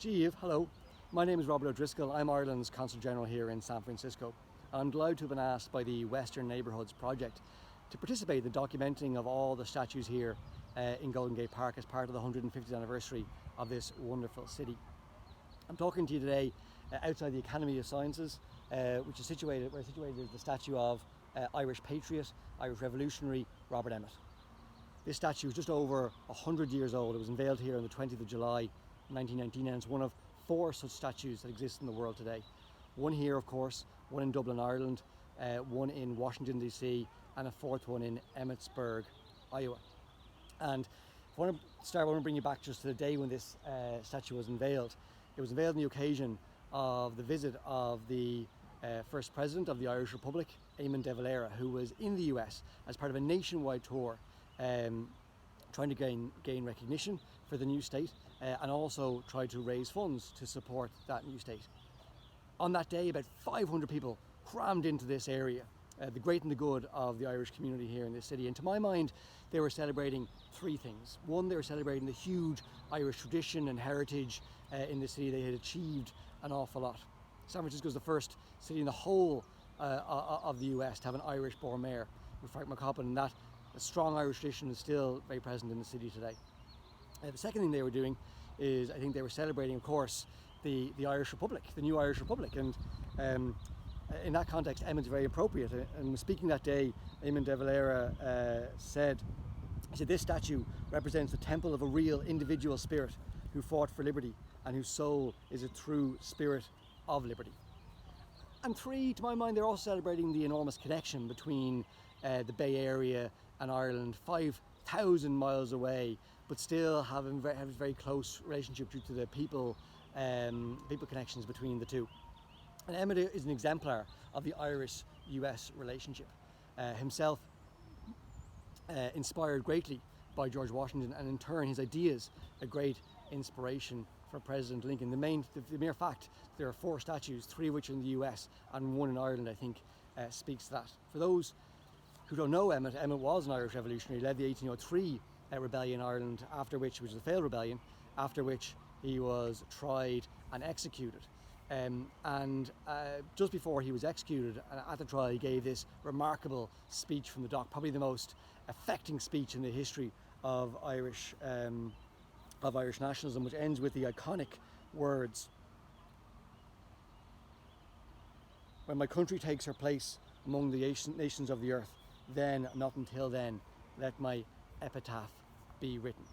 Jeev, hello. My name is Robert O'Driscoll. I'm Ireland's Consul General here in San Francisco. I'm delighted to have been asked by the Western Neighbourhoods project to participate in the documenting of all the statues here in Golden Gate Park as part of the 150th anniversary of this wonderful city. I'm talking to you today outside the Academy of Sciences, which is situated is the statue of Irish patriot, Irish revolutionary Robert Emmet. This statue is just over 100 years old. It was unveiled here on the 20th of July 1919, and it's one of 4 such statues that exist in the world today. One here, of course, one in Dublin, Ireland, one in Washington DC, and a 4th one in Emmetsburg, Iowa. And I want to bring you back just to the day when this statue was unveiled. It was unveiled on the occasion of the visit of the first president of the Irish Republic, Eamon de Valera, who was in the US as part of a nationwide tour, trying to gain recognition for the new state and also try to raise funds to support that new state. On that day, about 500 people crammed into this area, the great and the good of the Irish community here in this city. And to my mind, they were celebrating 3 things. One, they were celebrating the huge Irish tradition and heritage in the city. They had achieved an awful lot. San Francisco is the first city in the whole of the US to have an Irish-born mayor, with Frank McCoppin, and that a strong Irish tradition is still very present in the city today. The second thing they were doing is, I think they were celebrating, of course, the Irish Republic, the new Irish Republic. And in that context, Emmet's very appropriate. And speaking that day, Eamon de Valera said, this statue represents the temple of a real individual spirit who fought for liberty and whose soul is a true spirit of liberty. And 3, to my mind, they're also celebrating the enormous connection between the Bay Area and Ireland, 5,000 miles away, but still have a very close relationship due to the people connections between the two. And Emmet is an exemplar of the Irish-US relationship. Himself inspired greatly by George Washington, and in turn his ideas a great inspiration for President Lincoln. The mere fact there are 4 statues, 3 of which are in the US and 1 in Ireland, I think speaks to that. For those who don't know Emmet was an Irish revolutionary. He led the 1803 rebellion in Ireland, after which, which was a failed rebellion, after which he was tried and executed. And just before he was executed, at the trial, he gave this remarkable speech from the dock, probably the most affecting speech in the history of Irish nationalism, which ends with the iconic words, "When my country takes her place among the nations of the earth, then, not until then, let my epitaph be written."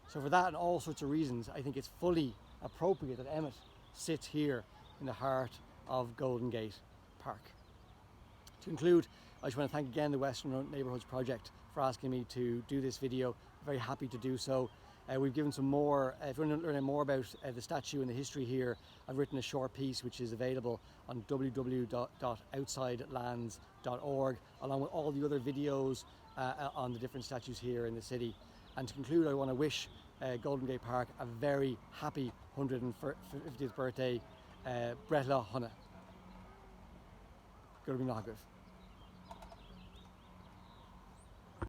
So for that and all sorts of reasons, I think it's fully appropriate that Emmet sits here in the heart of Golden Gate Park. To conclude, I just want to thank again the Western Neighbourhoods Project for asking me to do this video. I'm very happy to do so. We've given some more, if you want to learn more about the statue and the history here, I've written a short piece which is available on www.outsidelands.org, along with all the other videos on the different statues here in the city. And to conclude, I want to wish Golden Gate Park a very happy 150th birthday. Brett Hannah. Good to be